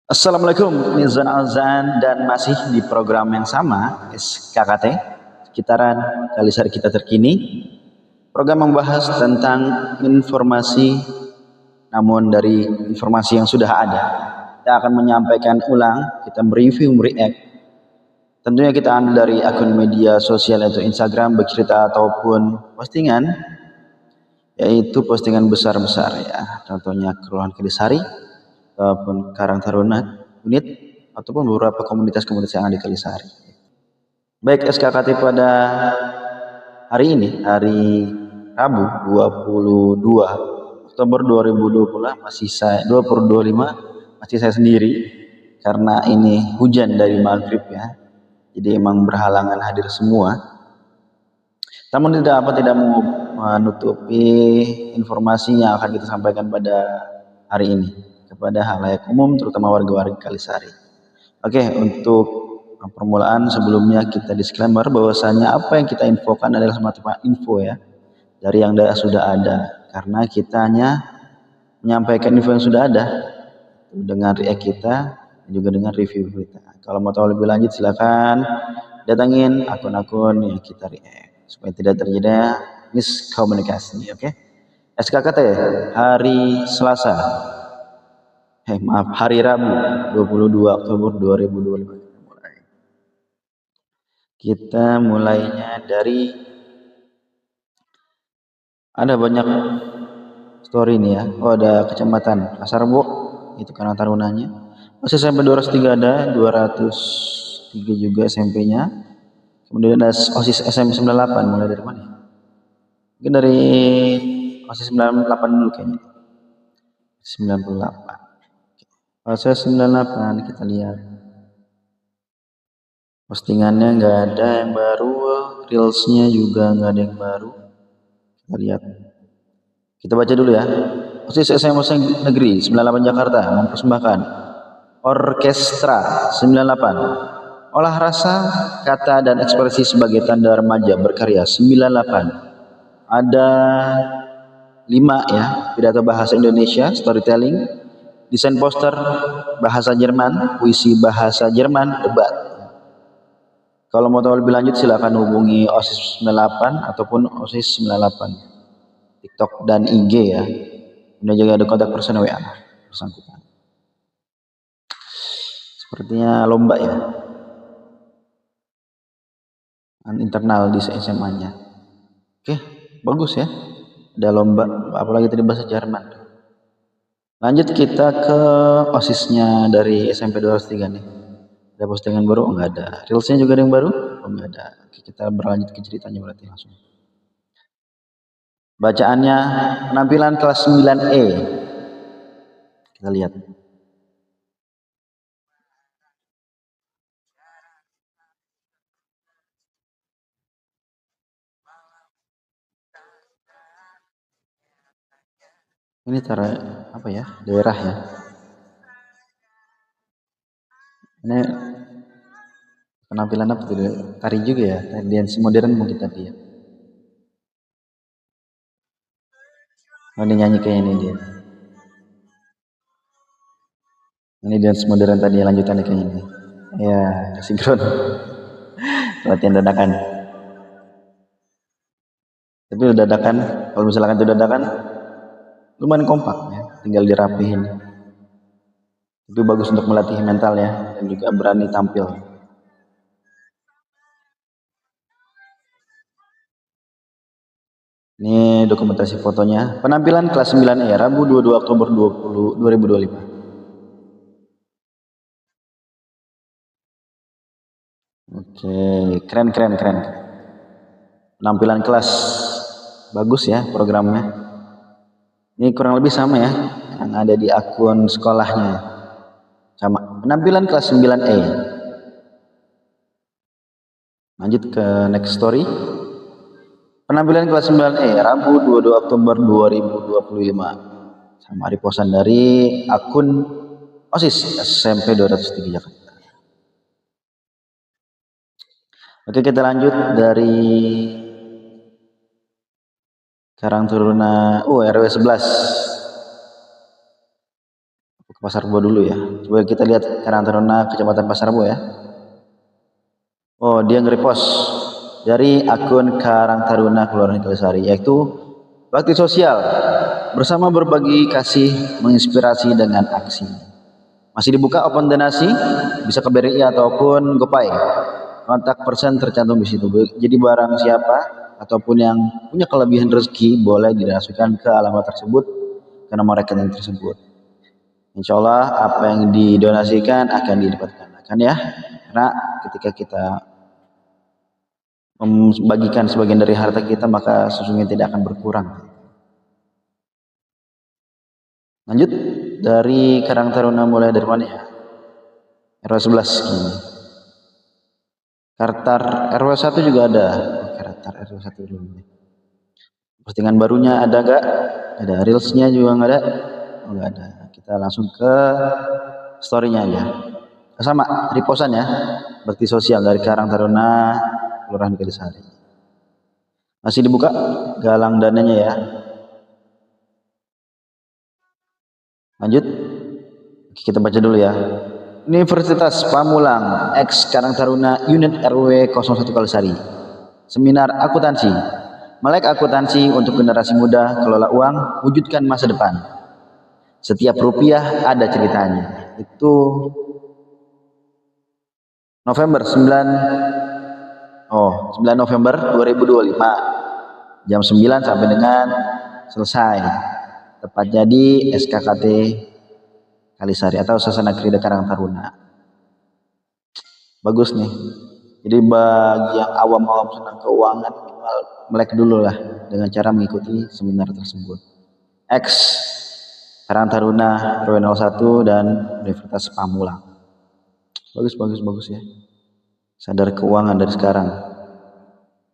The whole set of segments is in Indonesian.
Assalamualaikum, ini Zon Alzan dan masih di program yang sama, SKKT, sekitaran Kalisari Kita Terkini. Program membahas tentang informasi, namun dari informasi yang sudah ada. Kita akan menyampaikan ulang, kita mereview, mereact. Tentunya kita ambil dari akun media sosial yaitu Instagram, bercerita ataupun postingan, yaitu postingan besar-besar ya. Contohnya Kelurahan Kalisari, ataupun Karang Taruna unit ataupun beberapa komunitas-komunitas yang ada di Kalisari. Baik SKKT pada hari ini, hari Rabu 22 Oktober 2020 masih saya 2025 masih saya sendiri karena ini hujan dari maghrib ya. Jadi emang berhalangan hadir semua. Namun tidak mau menutupi informasi yang akan kita sampaikan pada hari ini kepada halayak umum terutama warga-warga Kalisari. Oke, untuk permulaan sebelumnya kita disclaimer bahwasanya apa yang kita infokan adalah semata info ya dari yang sudah ada karena kita hanya menyampaikan info yang sudah ada dengan react kita dan juga dengan review kita. Kalau mau tahu lebih lanjut silakan datangin akun-akun yang kita react supaya tidak terjadi miskomunikasi, oke? SKKT hari Selasa hari Rabu 22 Oktober 2025 kita mulainya dari ada banyak story nih ya. Oh, ada kecamatan Pasar Bo itu Karang Tarunanya. Masih SMP 203 ada 203 juga SMP-nya. Kemudian ada OSIS SM98 mulai dari mana? Mungkin dari OSIS 98 dulu kayaknya. 98. OSIS 98 kita lihat. Postingannya nggak ada yang baru, reelsnya juga nggak ada yang baru. Kita lihat. Kita baca dulu ya. OSIS SMA Negeri 98 Jakarta mempersembahkan Orkestra 98. Olah rasa, kata dan ekspresi sebagai tanda remaja berkarya 98. Ada 5 ya, pidato bahasa Indonesia, storytelling, desain poster bahasa Jerman, puisi bahasa Jerman, debat. Kalau mau tahu lebih lanjut silakan hubungi OSIS 98 ataupun OSIS 98 TikTok dan IG ya. Kemudian juga ada kontak person WA bersangkutan. Sepertinya lomba ya. Internal di SMA-nya. Oke, bagus ya. Ada lomba, apalagi tadi bahasa Jerman. Lanjut kita ke OSIS-nya dari SMP 203 nih. Ada postingan baru? Oh, enggak ada. Reelsnya juga ada yang baru? Oh, enggak ada. Oke, kita berlanjut ke ceritanya berarti langsung. Bacaannya penampilan kelas 9E. Kita lihat. Ini cara apa ya? Daerah ya. Ini penampilan apa tuh? Tari juga ya. Dance modern mungkin tadi ya. Oh, ini nyanyi kayak ini dia. Ini dance modern tadi lanjutannya kayak ini. Ya, sinkron. Latihan dadakan. Tapi udah dadakan, kalau misalkan itu dadakan, lumayan kompak ya. Tinggal dirapihin. Itu bagus untuk melatih mental ya, dan juga berani tampil. Ini dokumentasi fotonya. Penampilan kelas 9E Rabu 22 Oktober 2025. Oke, keren. Penampilan kelas bagus ya programnya. Ini kurang lebih sama ya yang ada di akun sekolahnya. Sama. Penampilan kelas 9E. Lanjut ke next story. Penampilan kelas 9E Rabu 22 Oktober 2025. Sama reposan dari akun OSIS SMP 203 Jakarta. Oke, kita lanjut dari Karang Taruna RW 11. ke Pasar Rebo dulu ya. Coba kita lihat Karang Taruna Kecamatan Pasar Rebo ya. Oh, dia nge-repost dari akun Karang Taruna Kelurahan Kalisari, yaitu bakti sosial bersama berbagi kasih menginspirasi dengan aksi. Masih dibuka open donasi, bisa ke BRI ataupun GoPay. Kontak person tercantum di situ. Jadi barang siapa ataupun yang punya kelebihan rezeki boleh didonasikan ke alamat tersebut, ke nomor rekening tersebut. Insya Allah apa yang didonasikan akan didapatkan akan ya. Karena ketika kita membagikan sebagian dari harta kita, maka sesungguhnya tidak akan berkurang. Lanjut dari Karang Taruna, mulai dari mana ya? RW 11 gini. Kartar RW 1 juga ada. Kartar RW 1 dulu. Postingan barunya ada gak? Ada. Reelsnya juga nggak ada? Oh, nggak ada. Kita langsung ke storynya aja. Sama repostan ya. Bakti sosial dari Karang Taruna Kelurahan Kalisari. Masih dibuka galang dananya ya. Lanjut. Kita baca dulu ya. Universitas Pamulang X Karang Taruna Unit RW 01 Kalisari. Seminar akuntansi. Melek akuntansi untuk generasi muda, kelola uang, wujudkan masa depan. Setiap rupiah ada ceritanya. Itu November 9 November 2025. Jam 9 sampai dengan selesai. Tepatnya di SKKT Kalisari atau Sasana Krida Karang Taruna. Bagus nih. Jadi bagi yang awam-awam tentang keuangan, minimal melek dulu lah dengan cara mengikuti seminar tersebut. X Karang Taruna RW 01 dan Universitas Pamulang. Bagus ya. Sadar keuangan dari sekarang.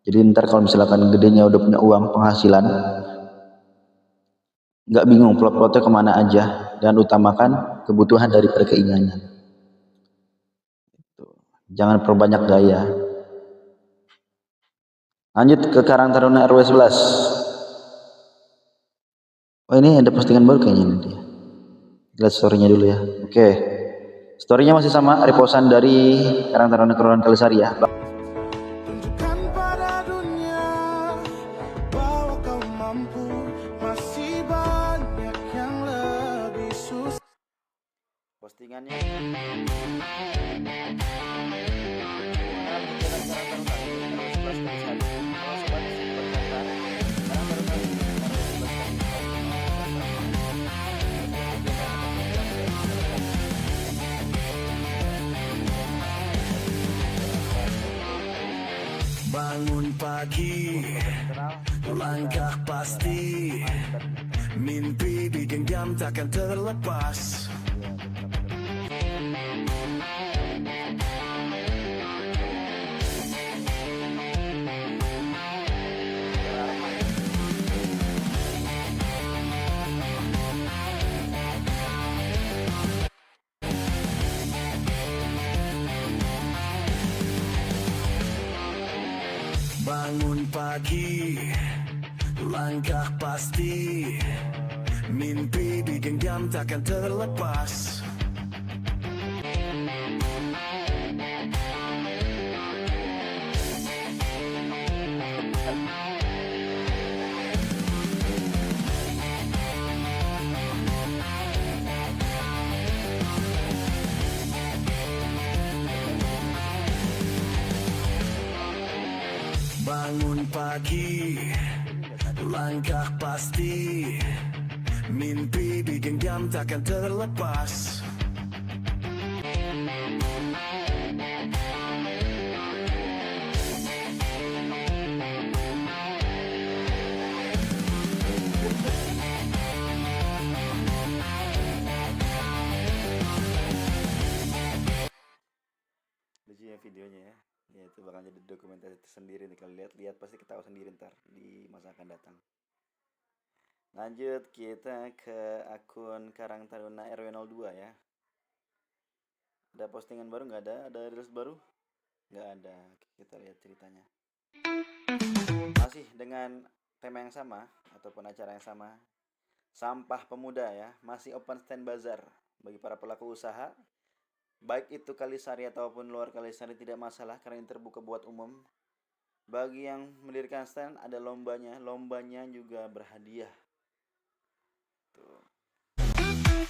Jadi ntar kalau misalkan gedenya udah punya uang penghasilan, nggak bingung plot-plotnya kemana aja, dan utamakan kebutuhan daripada keinginan. Jangan perbanyak gaya. Lanjut ke Karang Taruna RW 11. Oh, ini ada postingan baru kayaknya nanti. Lihat story-nya dulu ya. Oke. Story-nya masih sama, reposan dari Karang Taruna Kelurahan Kalisari ya. Tunjukkan pada dunia bahwa kau mampu, masih banyak yang lebih susah. Postingannya Bangun pagi, langkah pasti, mimpi digenggam takkan terlepas. Bangun pagi, langkah pasti, mimpi digenggam takkan terlepas. Bangun pagi, langkah pasti, mimpi digenggam takkan terlepas. lucu ya videonya ya. Ya itu bakal jadi dokumentasi tersendiri nih, kalau lihat pasti ketawa sendiri ntar di masa akan datang. Lanjut kita ke akun Karang Taruna RW 02 ya. Ada postingan baru nggak ada? Ada reels baru? Nggak ada. Kita lihat ceritanya. Masih dengan tema yang sama ataupun acara yang sama. Sampah pemuda ya, masih open stand bazar bagi para pelaku usaha, baik itu Kalisari ataupun luar Kalisari tidak masalah karena ini terbuka buat umum. Bagi yang mendirikan stand ada lombanya juga berhadiah. Tuh.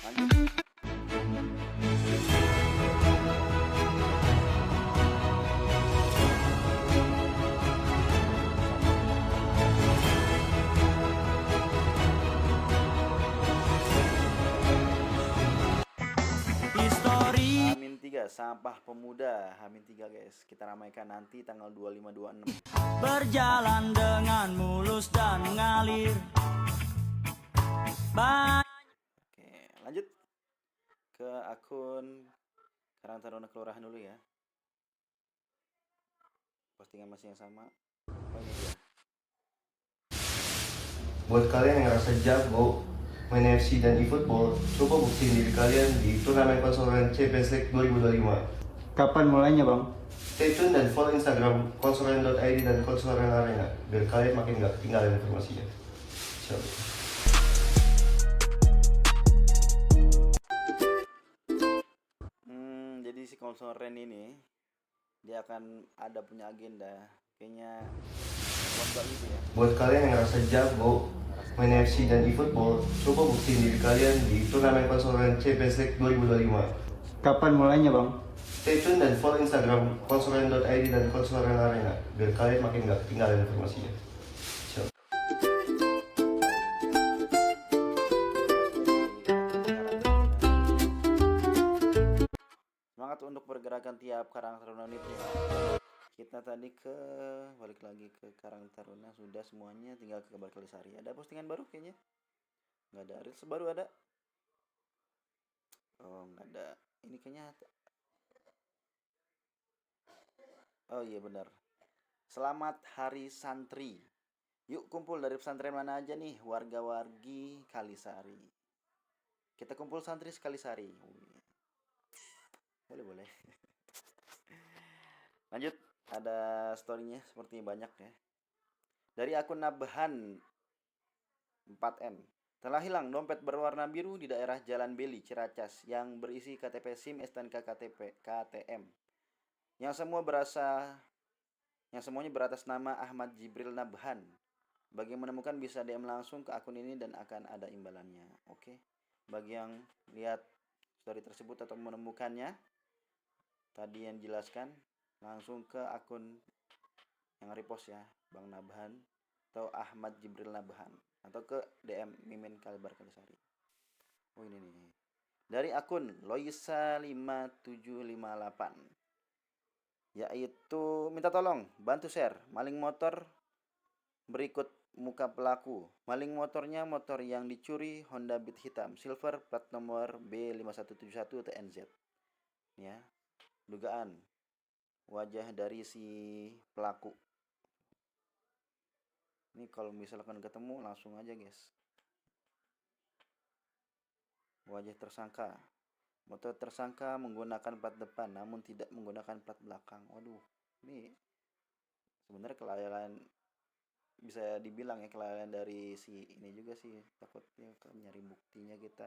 Lanjut. Hamin 3 sampah pemuda Hamin 3 guys, kita ramaikan nanti tanggal 25 26. Berjalan dengan mulus dan mengalir. Oke, lanjut ke akun Karang Taruna Kelurahan dulu ya. Postingan masih yang sama. Oh, ini dia. Buat kalian yang ngerasa jago main FC dan eFootball, coba buktiin diri kalian di turnamen konsolan Champions League 2025. Kapan mulainya, Bang? Stay tune dan follow Instagram konsolan.id dan konsolan arena biar kalian makin gak ketinggalan informasinya. Ciao. Jadi si konsolen ini dia akan ada punya agenda, kayaknya lomba gitu ya. Buat kalian yang ngerasa jago main FC dan eFootball, coba buktiin diri kalian di turnamen konsolan Champions League 2025. Kapan mulainya, Bang? Stay tune dan follow Instagram konsolan.id dan konsolan arena biar kalian makin gak ketinggalan informasinya. Ciao. Semangat untuk pergerakan tiap Karang Taruna unit ya. Kita tadi balik lagi ke Karang Taruna, sudah semuanya, tinggal ke kabar Kalisari. Ada postingan baru kayaknya? Nggak ada. Reels baru ada? Oh, nggak ada. Ini kayaknya. Oh iya benar. Selamat Hari Santri. Yuk kumpul dari pesantren mana aja nih, warga-wargi Kalisari. Kita kumpul santri Kalisari. Boleh. Lanjut, ada storynya seperti banyak ya. Dari akun Nabhan 4M. Telah hilang dompet berwarna biru di daerah Jalan Beli, Ciracas yang berisi KTP SIM, STNK, KTM. Yang semuanya beratas nama Ahmad Jibril Nabhan. Bagi yang menemukan bisa DM langsung ke akun ini dan akan ada imbalannya. Oke. Bagi yang lihat story tersebut atau menemukannya, tadi yang dijelaskan, langsung ke akun yang repost ya, Bang Nabhan atau Ahmad Jibril Nabhan, atau ke DM Mimin Kalbar Kalisari. Oh ini nih. Dari akun Loisa 5758. Yaitu minta tolong bantu share maling motor berikut muka pelaku. Maling motornya motor yang dicuri Honda Beat hitam silver plat nomor B5171 TNZ. Ya. Dugaan wajah dari si pelaku. Ini kalau misalkan ketemu langsung aja guys. Wajah tersangka. Motor tersangka menggunakan plat depan namun tidak menggunakan plat belakang. Waduh, ini sebenarnya kelalaian, bisa dibilang ya kelalaian dari si ini juga sih. Takutnya nyari buktinya kita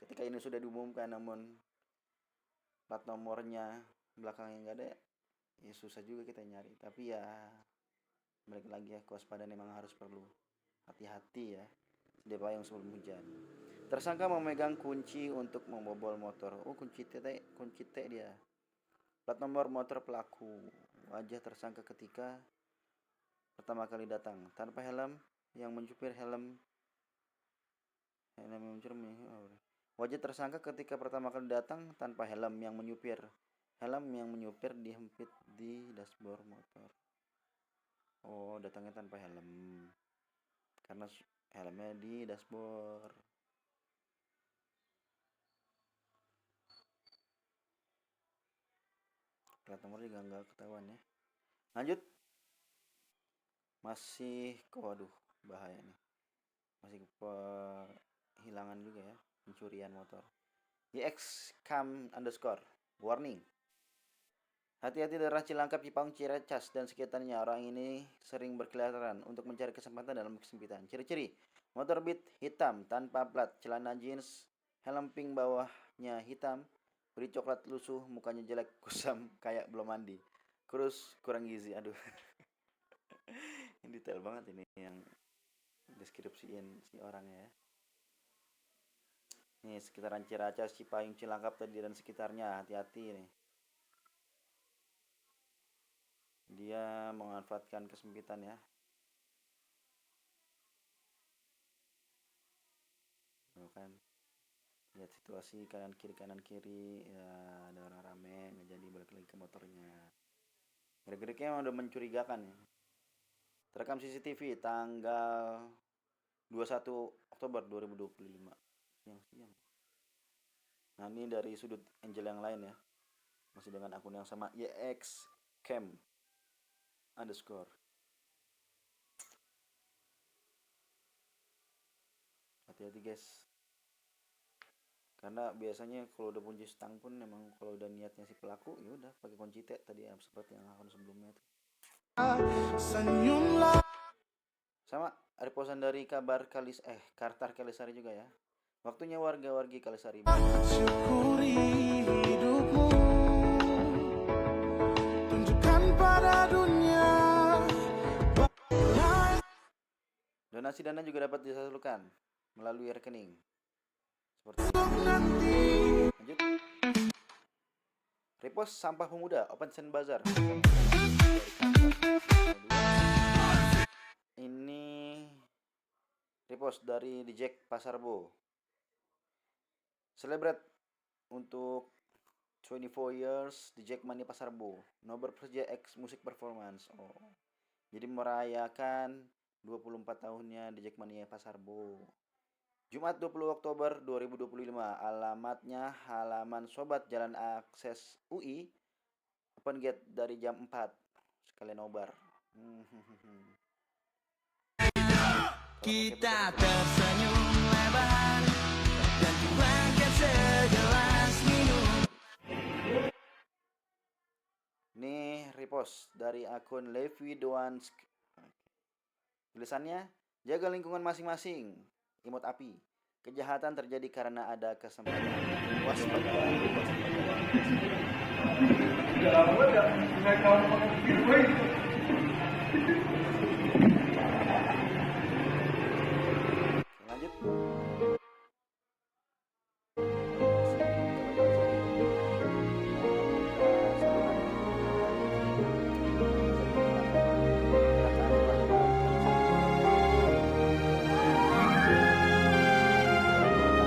ketika ini sudah diumumkan namun plat nomornya belakangnya nggak ada, ya susah juga kita nyari. Tapi ya balik lagi ya, kewaspadaan memang harus perlu hati-hati ya, sedia payung sebelum hujan. Tersangka memegang kunci untuk membobol motor. Oh, kunci T dia. Plat nomor motor pelaku. Wajah tersangka ketika pertama kali datang tanpa helm, yang mencupir helm Wajah tersangka ketika pertama kali datang tanpa helm, yang menyupir dihempit di dashboard motor. Oh, datangnya tanpa helm karena helmnya di dashboard. Plat nomor juga nggak ketahuan ya. Lanjut. Masih waduh, bahaya nih. Masih kehilangan juga ya, pencurian motor. YXCam_, warning. Hati-hati daerah Cilangkap, Cipang, Ciracas dan sekitarnya. Orang ini sering berkeliaran untuk mencari kesempatan dalam kesempitan. Ciri-ciri: motor Beat hitam tanpa plat, celana jeans helm pink bawahnya hitam, beri coklat lusuh, mukanya jelek, kusam kayak belum mandi, kurus, kurang gizi. Aduh. Ini detail banget ini yang deskripsiin si orangnya ya. Nih sekitaran Ciracas, Cipayung, Cilangkap tadi dan sekitarnya, hati-hati nih. Dia memanfaatkan kesempitan ya. Tuh kan. Lihat situasi kanan kiri ya, ada orang rame, nggak jadi balik lagi ke motornya. Gerak-geriknya emang udah mencurigakan ya. Terekam CCTV tanggal 21 Oktober 2025 siang-siang. Nah ini dari sudut Angel yang lain ya, masih dengan akun yang sama, YXCam_. Hati-hati guys, karena biasanya kalau udah kunci stang pun memang kalau udah niatnya si pelaku ya udah pakai kunci T tadi ya, seperti yang akun sebelumnya tuh. Sama reposan dari Kartar Kalisari juga ya. Waktunya warga-wargi Kalisari Syukuri hidupmu, tunjukkan pada dunia. donasi dana juga dapat disalurkan melalui rekening seperti lanjut. Repost sampah pemuda Open Send Bazar. Ini repost dari The Jack Pasarbo. Celebrate untuk 24 years The Jackmania Pasarbo. Nobar Perja X Music Performance. Oh. Jadi merayakan 24 tahunnya The Jackmania Pasarbo. Jumat 20 Oktober 2025. Alamatnya halaman Sobat Jalan Akses UI. Open gate dari jam 4. Sekalian nobar. Kita tersenyum lebar dan tuangkan segelas minum. Nih repost dari akun Levi Doansk. Tulisannya, jaga lingkungan masing-masing. Emot api. Kejahatan terjadi karena ada kesempatan. Waspada. Lanjut.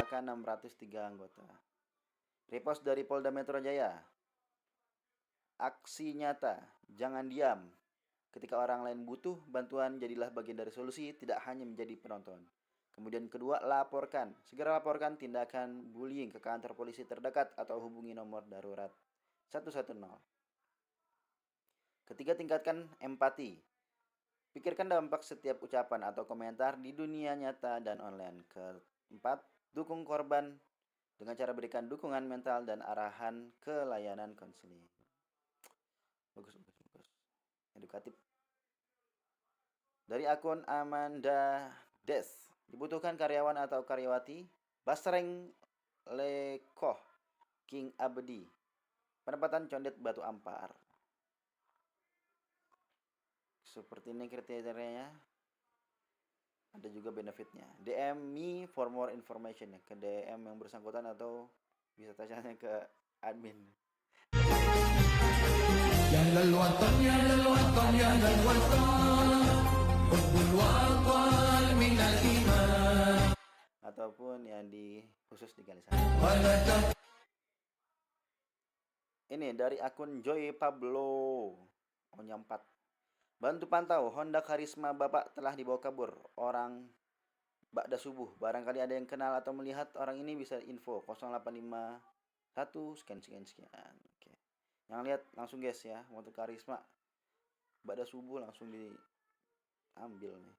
Akan 603 anggota. Repost dari Polda Metro Jaya. Aksi nyata, jangan diam. Ketika orang lain butuh bantuan, jadilah bagian dari solusi, tidak hanya menjadi penonton. Kemudian kedua, laporkan. Segera laporkan tindakan bullying ke kantor polisi terdekat atau hubungi nomor darurat 110. Ketiga, tingkatkan empati. Pikirkan dampak setiap ucapan atau komentar di dunia nyata dan online. Keempat, dukung korban dengan cara berikan dukungan mental dan arahan ke layanan konseling. Bagus. Edukatif. Dari akun Amanda Des. Dibutuhkan karyawan atau karyawati. Basreng Lekoh King Abdi. Penempatan Condet Batu Ampar. Seperti ini kriterianya. Ada juga benefitnya. DM me for more information ya. Ke DM yang bersangkutan atau bisa tanya ke admin. Ataupun yang khusus di Kalisari. Ini dari akun Joy Pablo Onyampat. Bantu pantau Honda Karisma Bapak telah dibawa kabur orang ba'da subuh. Barangkali ada yang kenal atau melihat orang ini bisa info 0851 sekian. Oke. Yang lihat langsung guys ya, motor Karisma ba'da subuh langsung diambil nih.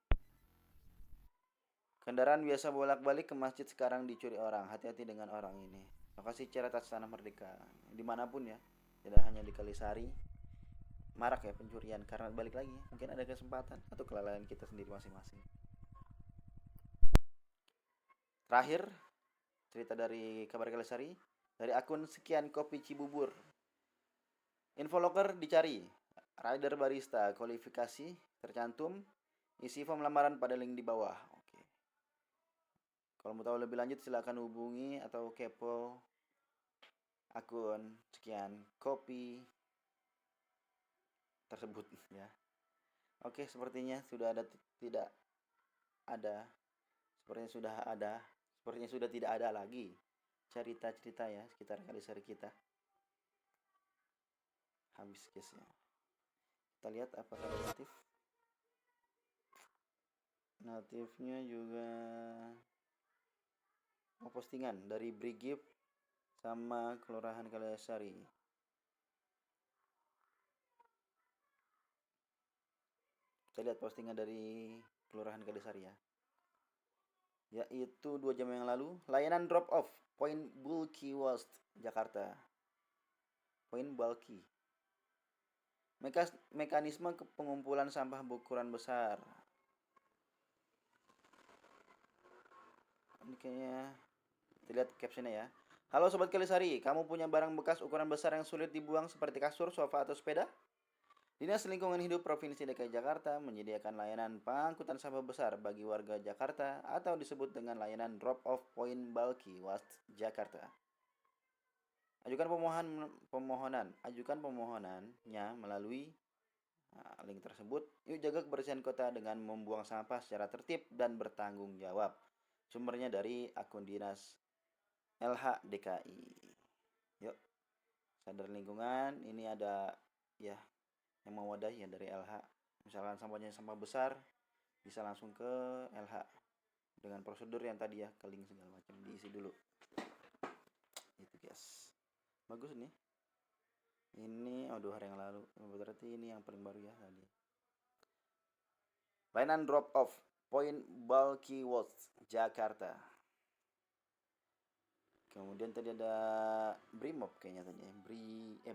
Kendaraan biasa bolak-balik ke masjid sekarang dicuri orang. Hati-hati dengan orang ini. Lokasi Ciracas Tanah Merdeka. Dimanapun ya, tidak hanya di Kalisari. Marak ya pencurian karena balik lagi mungkin ada kesempatan atau kelalaian kita sendiri masing-masing. Terakhir, cerita dari Kabar Kalisari dari akun sekian kopi Cibubur. Info loker dicari. Rider barista kualifikasi tercantum. Isi form lamaran pada link di bawah. Oke. Kalau mau tahu lebih lanjut silakan hubungi atau kepo akun sekian kopi tersebut ya. Oke, sepertinya sudah ada tidak ada. Sepertinya sudah ada. Sepertinya sudah tidak ada lagi cerita-cerita ya sekitar Kalisari kita. Habis guys ya. Kita lihat apakah ada notif. Notifnya juga postingan dari Brigip sama Kelurahan Kalisari. Kita lihat postingan dari Kelurahan Kalisari ya. Yaitu 2 jam yang lalu, layanan drop off Point Bulky West Jakarta. Point Bulky. Mekanisme pengumpulan sampah berukuran besar. Ini kayaknya kita lihat captionnya ya. Halo Sobat Kalisari, kamu punya barang bekas ukuran besar yang sulit dibuang seperti kasur, sofa, atau sepeda? Dinas Lingkungan Hidup Provinsi DKI Jakarta menyediakan layanan pengangkutan sampah besar bagi warga Jakarta atau disebut dengan layanan Drop Off Point Bulky Waste Jakarta. Ajukan permohonannya melalui link tersebut. Yuk jaga kebersihan kota dengan membuang sampah secara tertib dan bertanggung jawab. Sumbernya dari akun Dinas LH DKI. Yuk, sadar lingkungan. Ini ada ya yang mewadahi ya dari LH. Misalkan sampahnya sampah besar, bisa langsung ke LH dengan prosedur yang tadi ya, ke link segala macam diisi dulu. Itu guys. Bagus nih. Ini 2 hari yang lalu. Berarti ini yang paling baru ya tadi. Layanan drop off Point Bulky Waste Jakarta. Kemudian tadi ada Brimob kayaknya tadi.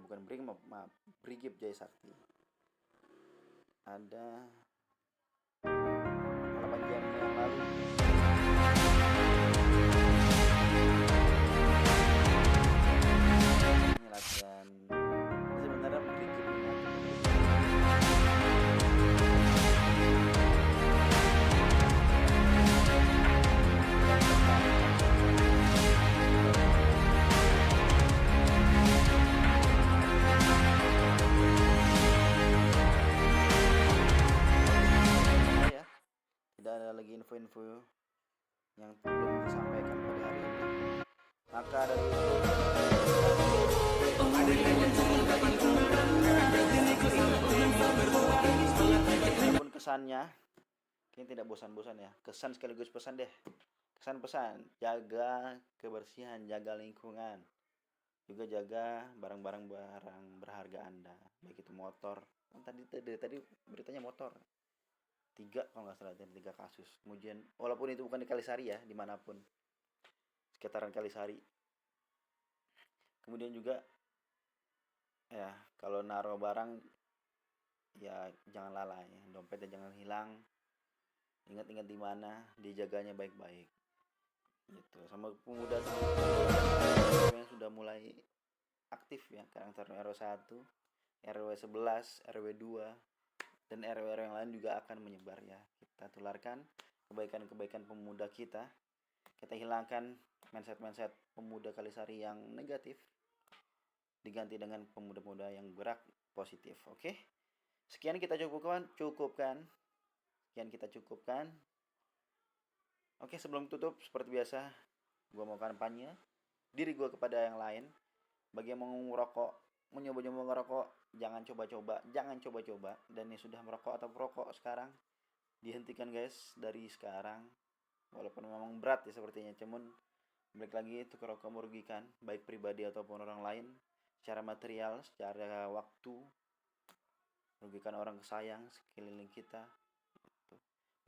Bukan Brimob, maaf. Brigip Jaya Sakti. Ada 8 jam yang lalu. Ini latihan. Ini sebenarnya Brigip ini. Tidak ada lagi info-info yang belum disampaikan pada hari ini. Maka dari itu walaupun kesannya kayaknya tidak bosan-bosan ya. Kesan sekaligus pesan deh. Kesan pesan, jaga kebersihan, jaga lingkungan. Juga jaga barang-barang berharga Anda, baik itu motor. Tadi beritanya motor. 3 kalau nggak salah, 3 kasus. Kemudian walaupun itu bukan di Kalisari ya, dimanapun sekitaran Kalisari. Kemudian juga ya kalau naruh barang ya jangan lalai, dompetnya jangan hilang. Ingat-ingat di mana, dijaganya baik-baik. Gitu. Sama pemuda yang sudah mulai aktif ya, karakter RW 1, RW 11, RW 2 dan RW yang lain juga akan menyebar ya. Kita tularkan kebaikan-kebaikan pemuda kita. Kita hilangkan mindset-mindset pemuda Kalisari yang negatif. Diganti dengan pemuda-pemuda yang gerak positif. Oke. Sekian kita cukupkan. Sekian kita cukupkan. Oke, sebelum tutup seperti biasa, gua mau kampanye diri gua kepada yang lain. Bagi yang mau merokok, mencoba-coba ngerokok, jangan coba-coba. Dan yang sudah merokok atau perokok sekarang, dihentikan guys dari sekarang. Walaupun memang berat ya sepertinya, cuman balik lagi itu rokok merugikan baik pribadi ataupun orang lain, secara material, secara waktu, merugikan orang kesayang sekeliling kita.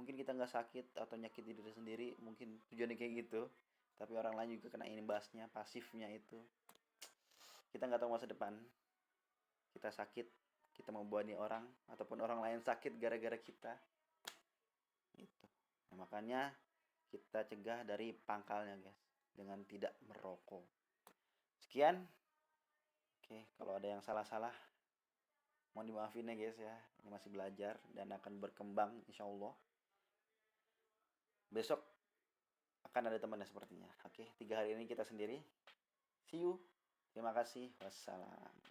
Mungkin kita nggak sakit atau nyakiti diri sendiri, mungkin tujuannya kayak gitu, tapi orang lain juga kena imbasnya, pasifnya itu. Kita nggak tahu masa depan. Kita sakit, kita membebani orang, ataupun orang lain sakit gara-gara kita. Gitu. Nah, makanya kita cegah dari pangkalnya guys. dengan tidak merokok. Sekian. Oke, kalau ada yang salah-salah mohon dimaafin ya guys ya. Ini masih belajar dan akan berkembang insya Allah. Besok akan ada temannya sepertinya. Oke, 3 hari ini kita sendiri. See you. Terima kasih. Wassalam.